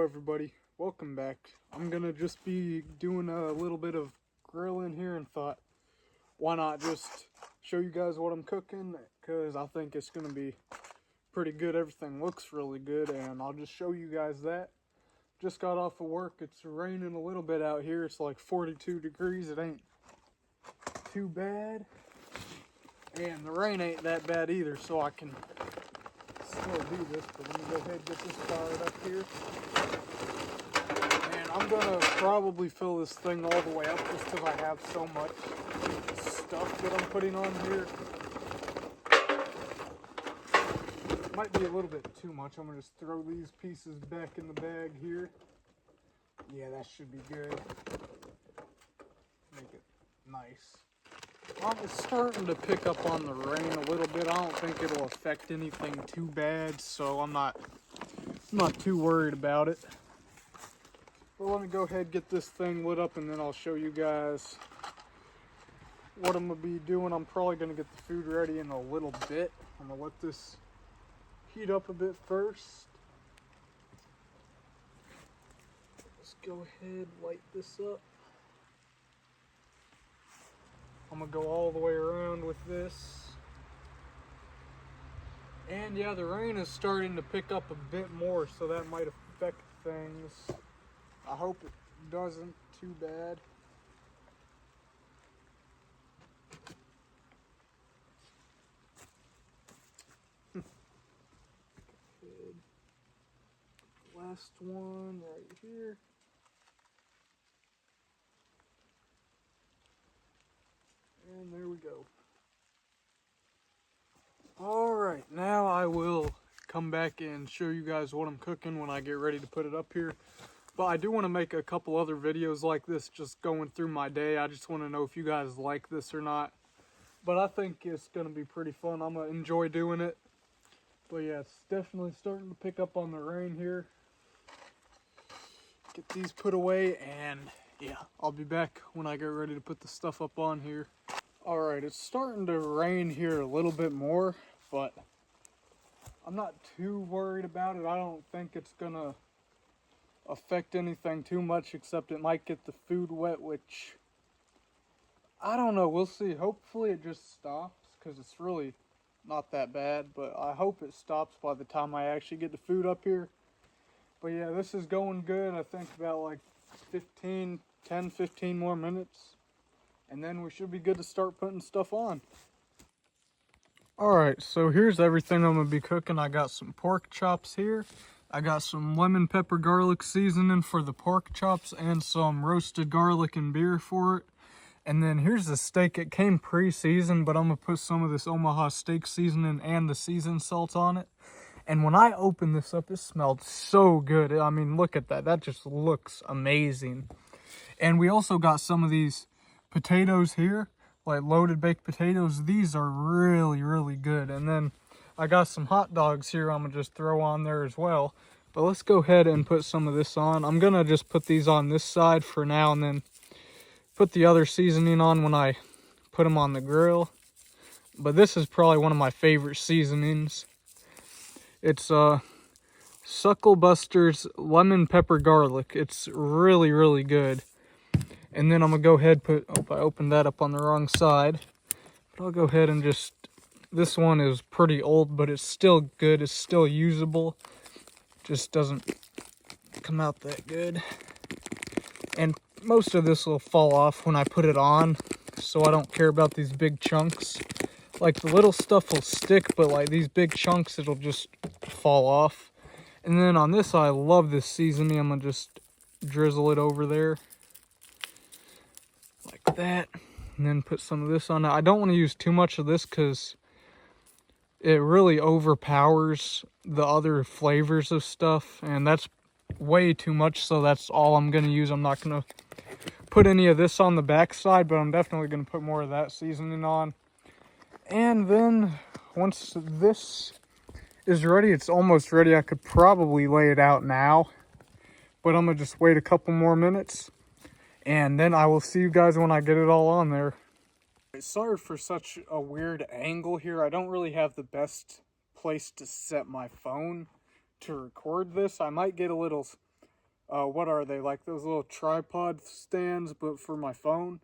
everybody, welcome back. I'm gonna just be doing a little bit of grilling here and thought, why not just show you guys what I'm cooking, because I think it's gonna be pretty good. Everything looks really good, and I'll just show you guys that. Just got off of work. It's raining a little bit out here. It's like 42 degrees. It ain't too bad, and the rain ain't that bad either, so I can still do this. But let me go ahead and get this fired up here. And I'm gonna probably fill this thing all the way up just because I have so much stuff that I'm putting on here. Might be a little bit too much. I'm gonna just throw these pieces back in the bag here. Yeah, that should be good. Make it nice. It's starting to pick up on the rain a little bit. I don't think it'll affect anything too bad, so I'm not too worried about it. But let me go ahead and get this thing lit up, and then I'll show you guys what I'm gonna be doing. I'm probably gonna get the food ready in a little bit. I'm gonna let this heat up a bit first. Let's go ahead, light this up. I'm gonna go all the way around with this. And yeah, the rain is starting to pick up a bit more, so that might affect things. I hope it doesn't too bad. Last one right here. And there we go. Alright, now I will come back and show you guys what I'm cooking when I get ready to put it up here. But I do want to make a couple other videos like this, just going through my day. I just want to know if you guys like this or not. But I think it's going to be pretty fun. I'm going to enjoy doing it. But yeah, it's definitely starting to pick up on the rain here. Get these put away, and yeah, I'll be back when I get ready to put the stuff up on here. Alright, it's starting to rain here a little bit more, but I'm not too worried about it. I don't think it's gonna affect anything too much, except it might get the food wet, which I don't know. We'll see. Hopefully it just stops, because it's really not that bad, but I hope it stops by the time I actually get the food up here. But yeah, this is going good. I think about like 10, 15 more minutes. And then we should be good to start putting stuff on. Alright, so here's everything I'm going to be cooking. I got some pork chops here. I got some lemon pepper garlic seasoning for the pork chops and some roasted garlic and beer for it. And then here's the steak. It came pre-seasoned, but I'm going to put some of this Omaha steak seasoning and the seasoned salt on it. And when I opened this up, it smelled so good. I mean, look at that. That just looks amazing. And we also got some of these potatoes here, like loaded baked potatoes. These are really, really good. And then I got some hot dogs here I'm going to just throw on there as well. But let's go ahead and put some of this on. I'm going to just put these on this side for now, and then put the other seasoning on when I put them on the grill. But this is probably one of my favorite seasonings. It's Suckle Buster's lemon pepper garlic. It's really, really good. And then I'm gonna go ahead and I opened that up on the wrong side. But I'll go ahead and just, this one is pretty old, but it's still good. It's still usable. Just doesn't come out that good. And most of this will fall off when I put it on, so I don't care about these big chunks. Like the little stuff will stick, but like these big chunks, it'll just fall off. And then on this, I love this seasoning. I'm gonna just drizzle it over there like that, and then put some of this on. I don't want to use too much of this because it really overpowers the other flavors of stuff, and that's way too much, so that's all I'm gonna use. I'm not gonna put any of this on the back side, but I'm definitely gonna put more of that seasoning on. And then once this is ready, it's almost ready. I could probably lay it out now, but I'm gonna just wait a couple more minutes, and then I will see you guys when I get it all on there. Sorry for such a weird angle here. I don't really have the best place to set my phone to record this. I might get a little what are they, like those little tripod stands, but for my phone.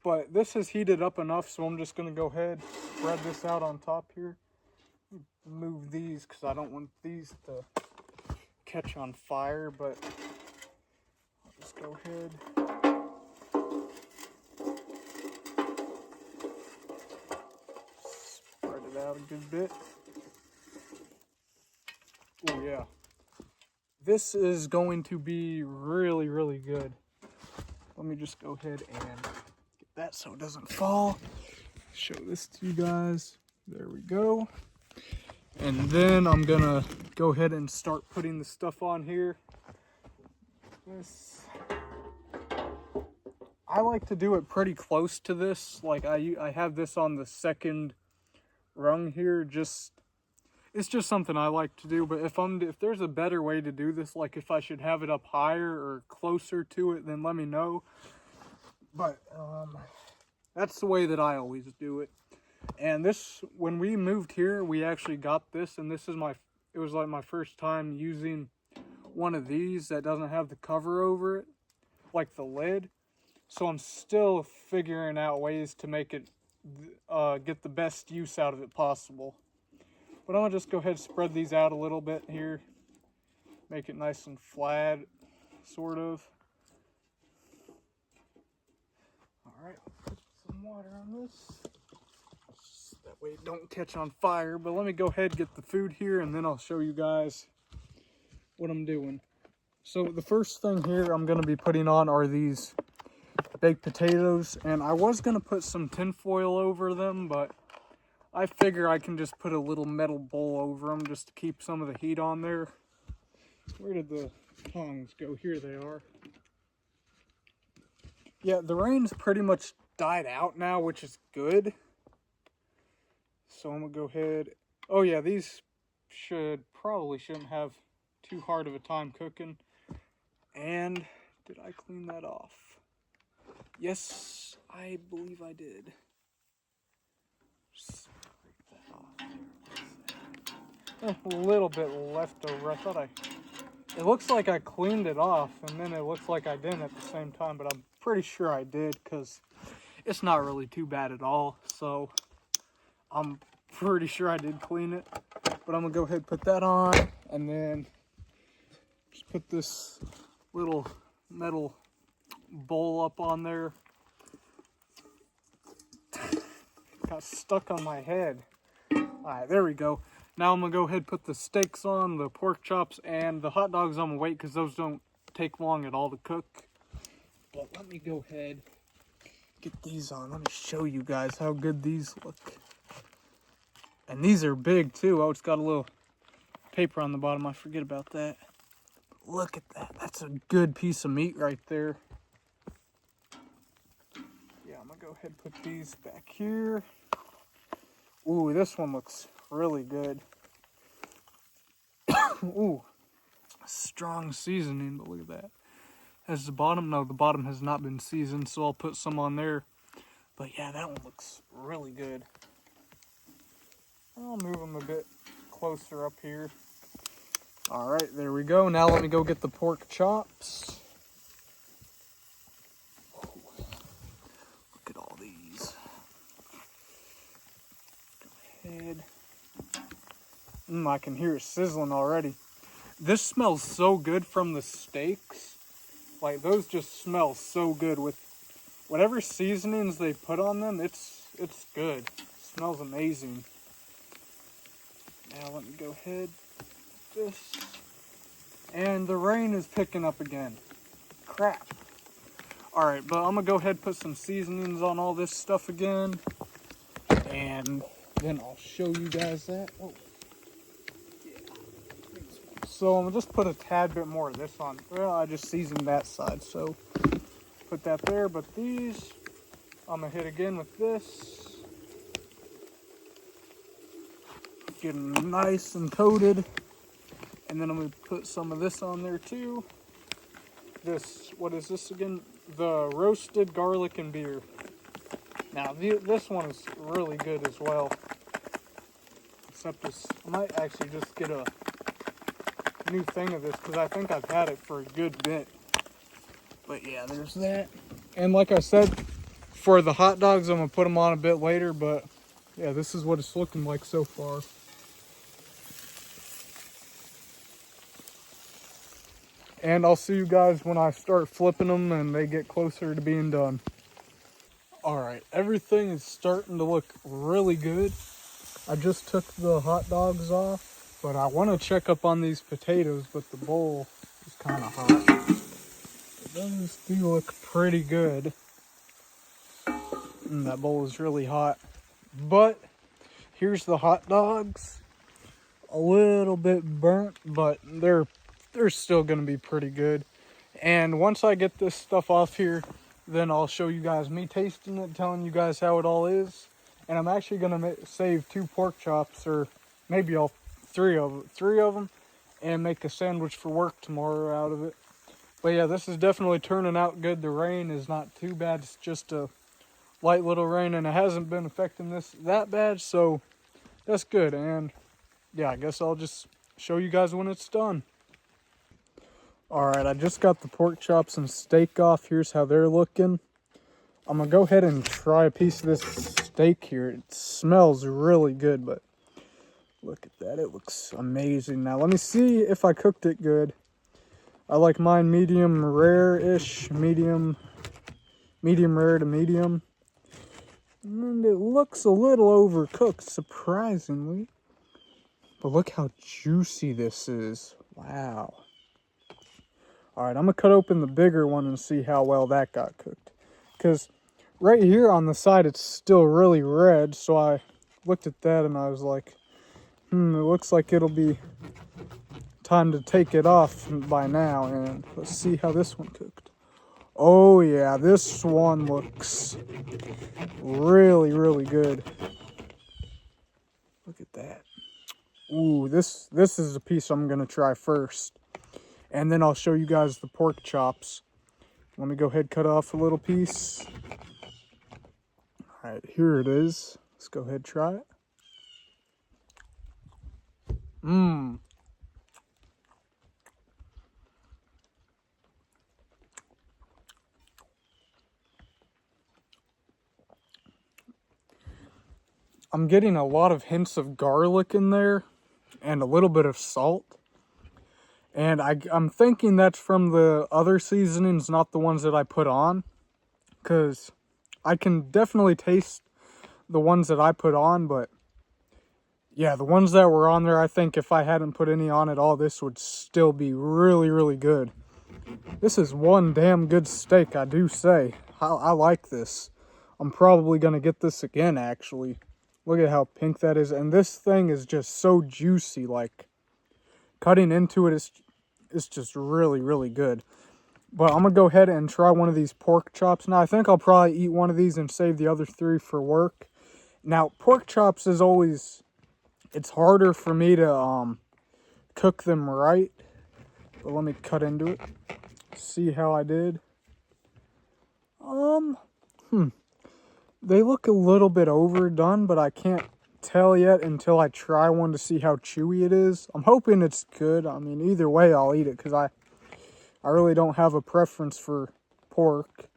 But this is heated up enough, so I'm just going to go ahead, spread this out on top here. Move these because I don't want these to catch on fire, but I'll just go ahead. Spread it out a good bit. Oh yeah. This is going to be really, really good. Let me just go ahead and get that so it doesn't fall. Show this to you guys. There we go. And then I'm gonna go ahead and start putting the stuff on here. I like to do it pretty close to this. Like I have this on the second rung here. It's just something I like to do. But if there's a better way to do this, like if I should have it up higher or closer to it, then let me know. But that's the way that I always do it. And this, when we moved here, we actually got this, and it was like my first time using one of these that doesn't have the cover over it, like the lid. So I'm still figuring out ways to make it, get the best use out of it possible. But I'm gonna just go ahead and spread these out a little bit here, make it nice and flat, sort of. All right, put some water on this. That way it don't catch on fire. But let me go ahead and get the food here, and then I'll show you guys what I'm doing. So the first thing here I'm gonna be putting on are these baked potatoes, and I was gonna put some tin foil over them, but I figure I can just put a little metal bowl over them just to keep some of the heat on there. Where did the tongs go? Here they are. Yeah, the rain's pretty much died out now, which is good. So I'm gonna go ahead. Oh yeah, these probably shouldn't have too hard of a time cooking. And did I clean that off? Yes, I believe I did. A little bit left over. It looks like I cleaned it off, and then it looks like I didn't at the same time, but I'm pretty sure I did, because it's not really too bad at all. So I'm pretty sure I did clean it. But I'm gonna go ahead and put that on, and then just put this little metal bowl up on there. Got stuck on my head. Alright, there we go. Now I'm gonna go ahead and put the steaks on, the pork chops, and the hot dogs. I'm gonna wait because those don't take long at all to cook. But let me go ahead, get these on. Let me show you guys how good these look. And these are big too. Oh, it's got a little paper on the bottom. I forget about that. Look at that. That's a good piece of meat right there. Yeah, I'm gonna go ahead and put these back here. Ooh, this one looks really good. Ooh, strong seasoning, but look at that. Has the bottom? No, the bottom has not been seasoned, so I'll put some on there. But yeah, that one looks really good. I'll move them a bit closer up here. All right, there we go. Now let me go get the pork chops. Look at all these. Go ahead. I can hear it sizzling already. This smells so good from the steaks. Like, those just smell so good with whatever seasonings they put on them. It's good. It smells amazing. Now let me go ahead with this. And the rain is picking up again. Crap. Alright, but I'm gonna go ahead and put some seasonings on all this stuff again. And then I'll show you guys that. Oh. So I'm gonna just put a tad bit more of this on. Well, I just seasoned that side, so put that there. But these, I'm gonna hit again with this. Get them nice and coated. And then I'm gonna put some of this on there too. This, what is this again? The roasted garlic and beer. Now this one is really good as well. Except this, I might actually just get a new thing of this because I think I've had it for a good bit. But yeah, there's that. And like I said, for the hot dogs, I'm going to put them on a bit later. But yeah, this is what it's looking like so far. And I'll see you guys when I start flipping them and they get closer to being done. Alright, everything is starting to look really good. I just took the hot dogs off, but I want to check up on these potatoes, but the bowl is kind of hot. Those do look pretty good. And that bowl is really hot. But here's the hot dogs. A little bit burnt, but they're still going to be pretty good. And once I get this stuff off here, then I'll show you guys me tasting it, telling you guys how it all is. And I'm actually going to save 2 pork chops, or maybe all 3 of them, and make a sandwich for work tomorrow out of it. But yeah, this is definitely turning out good. The rain is not too bad. It's just a light little rain, and it hasn't been affecting this that bad, so that's good. And yeah, I guess I'll just show you guys when it's done. Alright, I just got the pork chops and steak off. Here's how they're looking. I'm going to go ahead and try a piece of this steak here. It smells really good, but look at that. It looks amazing. Now, let me see if I cooked it good. I like mine medium rare-ish, medium rare to medium. And it looks a little overcooked, surprisingly. But look how juicy this is. Wow. Alright, I'm going to cut open the bigger one and see how well that got cooked. Because right here on the side, it's still really red. So I looked at that and I was like, it looks like it'll be time to take it off by now. And let's see how this one cooked. Oh yeah, this one looks really, really good. Look at that. Ooh, this is a piece I'm going to try first. And then I'll show you guys the pork chops. Let me go ahead and cut off a little piece. Alright, here it is. Let's go ahead and try it. I'm getting a lot of hints of garlic in there and a little bit of salt. And I'm thinking that's from the other seasonings, not the ones that I put on. Because I can definitely taste the ones that I put on, but yeah, the ones that were on there, I think if I hadn't put any on at all, this would still be really, really good. This is one damn good steak, I do say. I like this. I'm probably going to get this again, actually. Look at how pink that is. And this thing is just so juicy. Like, cutting into it is just really, really good. But I'm going to go ahead and try one of these pork chops. Now, I think I'll probably eat one of these and save the other 3 for work. Now, pork chops is always... It's harder for me to cook them right. But let me cut into it. See how I did. They look a little bit overdone, but I can't tell yet until I try one to see how chewy it is. I'm hoping it's good. I mean, either way, I'll eat it because I really don't have a preference for pork.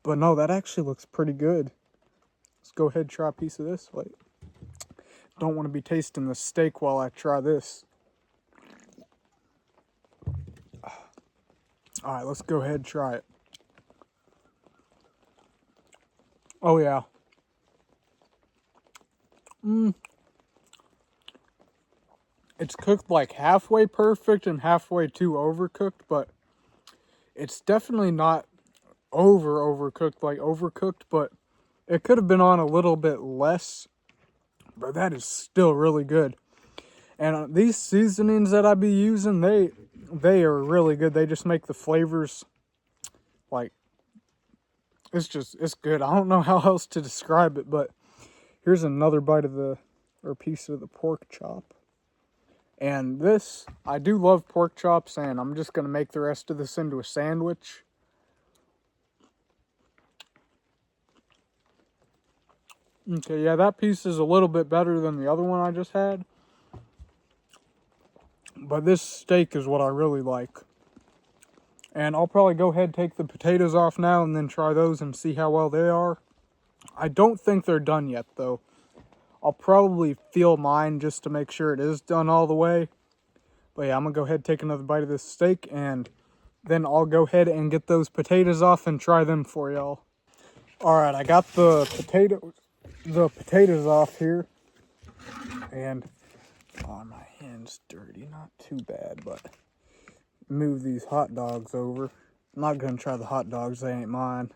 But no, that actually looks pretty good. Let's go ahead and try a piece of this. Wait. Don't want to be tasting the steak while I try this. Alright, let's go ahead and try it. Oh yeah. It's cooked like halfway perfect and halfway too overcooked, but it's definitely not overcooked, like overcooked, but it could have been on a little bit less, but that is still really good. And these seasonings that I be using, they are really good. They just make the flavors, like, it's good. I don't know how else to describe it, but here's another bite of or piece of the pork chop. And this, I do love pork chops, and I'm just going to make the rest of this into a sandwich. Okay, yeah, that piece is a little bit better than the other one I just had. But this steak is what I really like. And I'll probably go ahead and take the potatoes off now and then try those and see how well they are. I don't think they're done yet, though. I'll probably feel mine just to make sure it is done all the way. But yeah, I'm going to go ahead and take another bite of this steak, and then I'll go ahead and get those potatoes off and try them for y'all. Alright, I got the potatoes off here. And, oh, my hand's dirty. Not too bad, but move these hot dogs over. I'm not going to try the hot dogs. They ain't mine.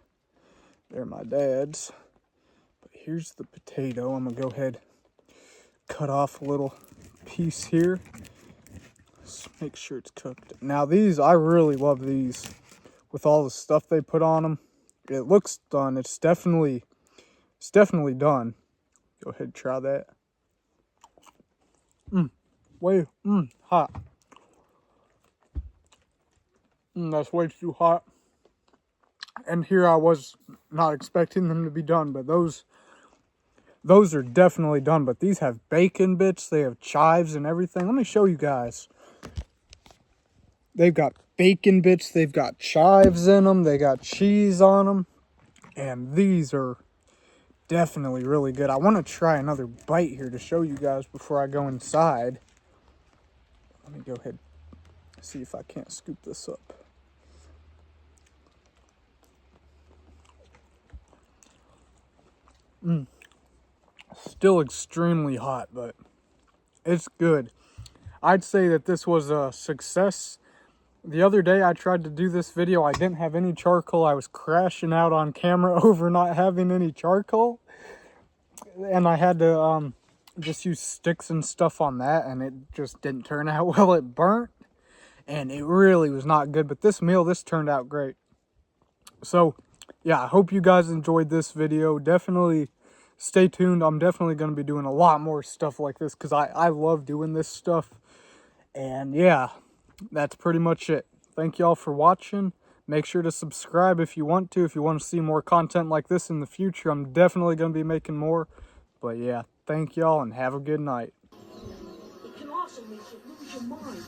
They're my dad's. But here's the potato. I'm going to go ahead cut off a little piece here. Let's make sure it's cooked. Now these, I really love these with all the stuff they put on them. It looks done. It's definitely done. Go ahead and try that. Hot. That's way too hot. And here I was not expecting them to be done, but those are definitely done. But these have bacon bits, they have chives and everything. Let me show you guys. They've got bacon bits, they've got chives in them, they got cheese on them. And these are definitely really good. I want to try another bite here to show you guys before I go inside. Let me go ahead and see if I can't scoop this up. Still extremely hot, but it's good. I'd say that this was a success. The other day I tried to do this video. I didn't have any charcoal. I was crashing out on camera over not having any charcoal. And I had to just use sticks and stuff on that, and it just didn't turn out well. It burnt, and it really was not good. But this turned out great. So, yeah, I hope you guys enjoyed this video. Definitely stay tuned. I'm definitely going to be doing a lot more stuff like this because I love doing this stuff. And, yeah, that's pretty much it. Thank y'all for watching. Make sure to subscribe if you want to. If you want to see more content like this in the future, I'm definitely going to be making more. But yeah, thank y'all and have a good night. It can also make you lose your mind.